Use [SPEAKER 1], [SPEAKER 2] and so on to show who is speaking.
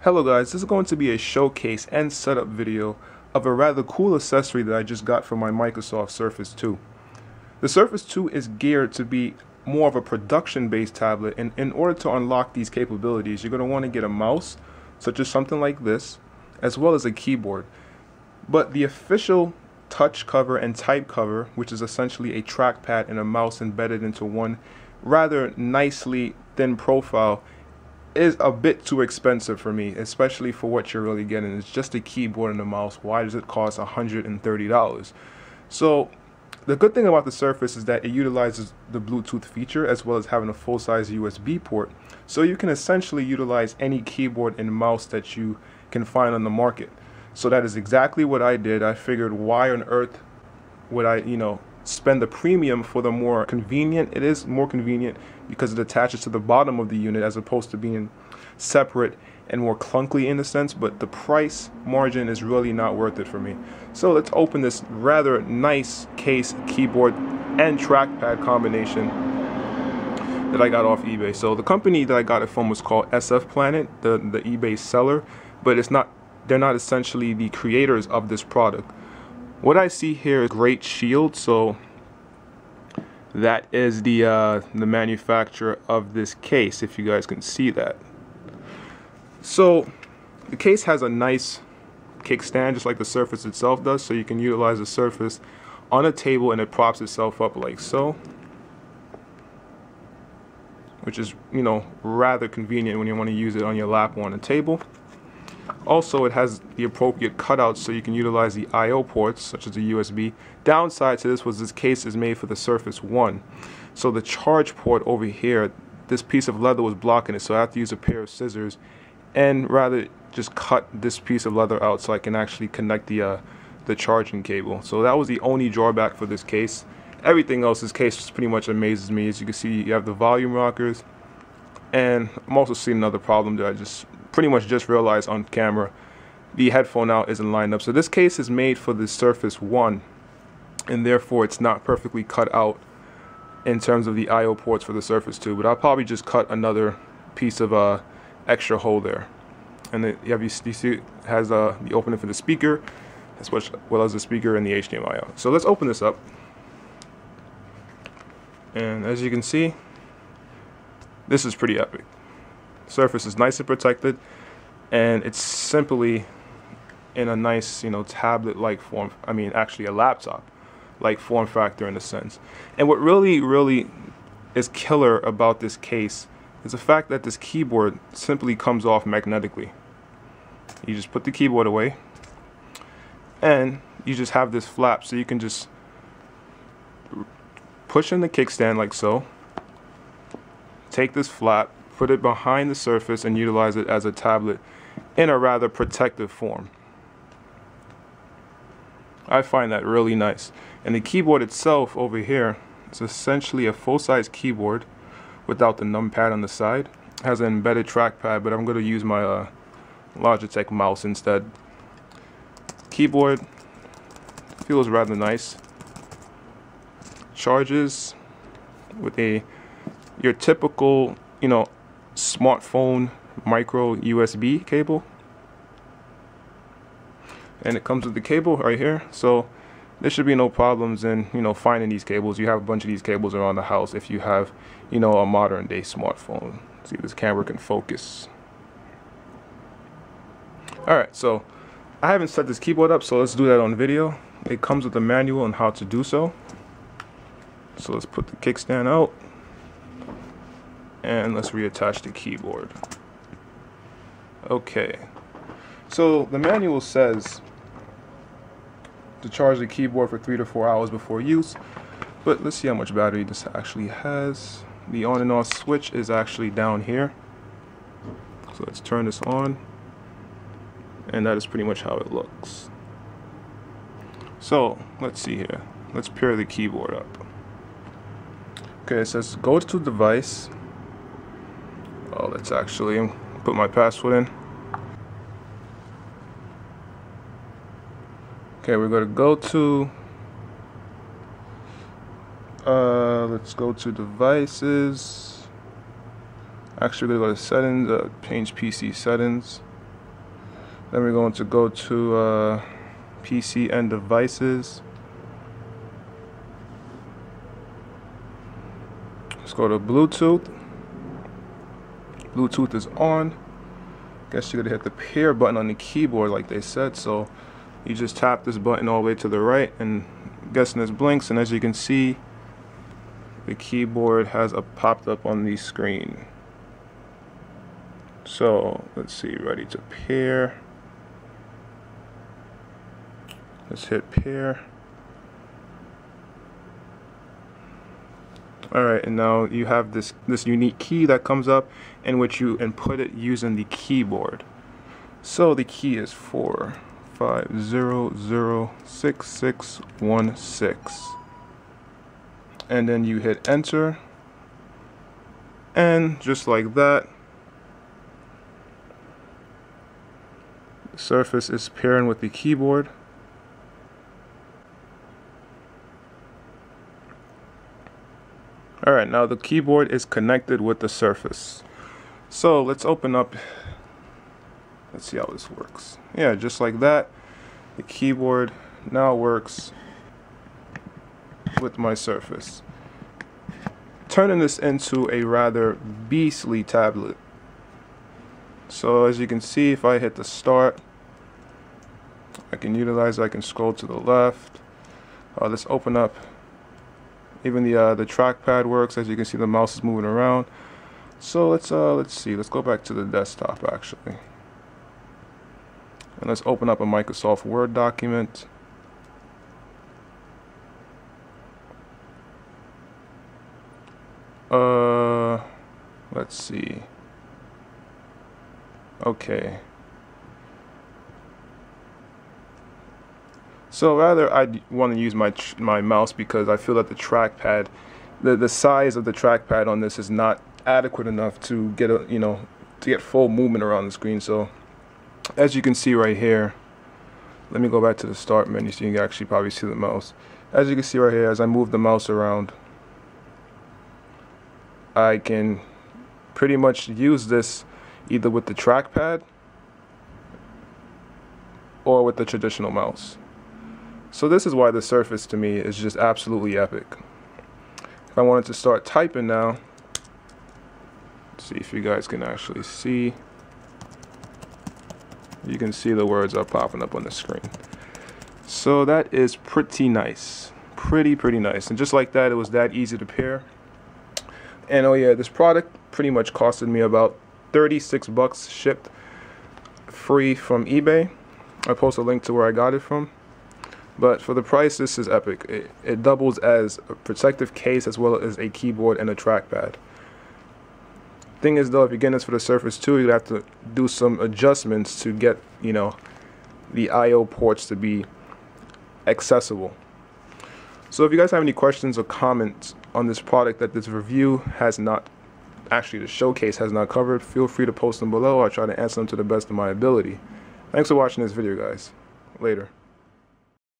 [SPEAKER 1] Hello guys, this is going to be a showcase and setup video of a rather cool accessory that I just got from my Microsoft Surface 2. The Surface 2 is geared to be more of a production-based tablet, and in order to unlock these capabilities, you're going to want to get a mouse, such as something like this, as well as a keyboard. But the official touch cover and type cover, which is essentially a trackpad and a mouse embedded into one rather nicely thin profile, is a bit too expensive for me, especially for what you're really getting. It's just a keyboard and a mouse. Why does it cost $130? So the good thing about the Surface is that it utilizes the Bluetooth feature as well as having a full-size USB port, so you can essentially utilize any keyboard and mouse that you can find on the market. So that is exactly what I did. I figured, why on earth would I, spend the premium for the more convenient? It is more convenient because it attaches to the bottom of the unit as opposed to being separate and more clunky in a sense, but the price margin is really not worth it for me. So let's open this rather nice case, keyboard and trackpad combination that I got off eBay. So the company that I got it from was called SF Planet, the eBay seller, but they're not essentially the creators of this product. What I see here is Great Shield, so that is the manufacturer of this case, if you guys can see that. So the case has a nice kickstand, just like the Surface itself does, so you can utilize the Surface on a table and it props itself up like so, which is, rather convenient when you want to use it on your lap or on a table. Also, it has the appropriate cutouts so you can utilize the I/O ports, such as the USB. Downside to this was this case is made for the Surface 1. So the charge port over here, this piece of leather was blocking it, so I have to use a pair of scissors and rather just cut this piece of leather out so I can actually connect the charging cable. So that was the only drawback for this case. Everything else, this case pretty much amazes me. As you can see, you have the volume rockers, and I'm also seeing another problem that I pretty much just realized on camera. The headphone out isn't lined up. So this case is made for the Surface 1, and therefore it's not perfectly cut out in terms of the I/O ports for the Surface 2, but I'll probably just cut another piece of extra hole there. And you see it has the opening for the speaker as well as the speaker and the HDMI out. So let's open this up, and as you can see, this is pretty epic. Surface is nice and protected, and it's simply in a nice, tablet-like form. I mean, actually a laptop-like form factor in a sense. And what really is killer about this case is the fact that this keyboard simply comes off magnetically. You just put the keyboard away, and you just have this flap, so you can just push in the kickstand like so, take this flap, put it behind the Surface, and utilize it as a tablet in a rather protective form. I find that really nice. And the keyboard itself over here is essentially a full-size keyboard without the numpad on the side. It has an embedded trackpad, but I'm going to use my Logitech mouse instead. Keyboard feels rather nice. Charges with your typical, smartphone micro USB cable, and it comes with the cable right here, so there should be no problems in finding these cables. You have a bunch of these cables around the house if you have a modern day smartphone. See if this camera can focus. Alright, so I haven't set this keyboard up, so let's do that on video. It comes with a manual on how to do so. So let's put the kickstand out, and let's reattach the keyboard. Okay, so the manual says to charge the keyboard for 3 to 4 hours before use, but let's see how much battery this actually has. The on and off switch is actually down here, so let's turn this on, and that is pretty much how it looks. So let's see here, let's pair the keyboard up. Okay, it says go to device. Oh, let's actually put my password in. Okay, we're going to go to let's go to devices. Actually, we're going to go to settings, change PC settings. Then we're going to go to PC and devices. Let's go to Bluetooth. Bluetooth is on. Guess you're gonna hit the pair button on the keyboard like they said. So you just tap this button all the way to the right, and I'm guessing this blinks, and as you can see, the keyboard has popped up on the screen. So let's see, ready to pair. Let's hit pair. Alright, and now you have this unique key that comes up in which you input it using the keyboard. So the key is 45006616. And then you hit enter. And just like that, the Surface is pairing with the keyboard. Alright, now the keyboard is connected with the Surface. So let's open up, let's see how this works. Yeah, just like that, the keyboard now works with my Surface, turning this into a rather beastly tablet. So as you can see, if I hit the start, I can scroll to the left. Let's open up. Even the trackpad works. As you can see, the mouse is moving around. So let's see. Let's go back to the desktop actually, and let's open up a Microsoft Word document. Let's see. Okay. So rather, I want to use my mouse because I feel that the trackpad, the size of the trackpad on this is not adequate enough to get to get full movement around the screen. So as you can see right here, let me go back to the start menu so you can actually probably see the mouse. As you can see right here, as I move the mouse around, I can pretty much use this either with the trackpad or with the traditional mouse. So this is why the Surface to me is just absolutely epic. If I wanted to start typing now, let's see if you guys can actually see. You can see the words are popping up on the screen. So that is pretty nice. Pretty nice. And just like that, it was that easy to pair. And oh yeah, this product pretty much costed me about 36 bucks shipped free from eBay. I'll post a link to where I got it from. But for the price, this is epic. It doubles as a protective case as well as a keyboard and a trackpad. Thing is though, if you're getting this for the Surface 2, you'd have to do some adjustments to get, the I/O ports to be accessible. So if you guys have any questions or comments on this product that this review has not, actually the showcase has not covered, feel free to post them below. I'll try to answer them to the best of my ability. Thanks for watching this video, guys. Later.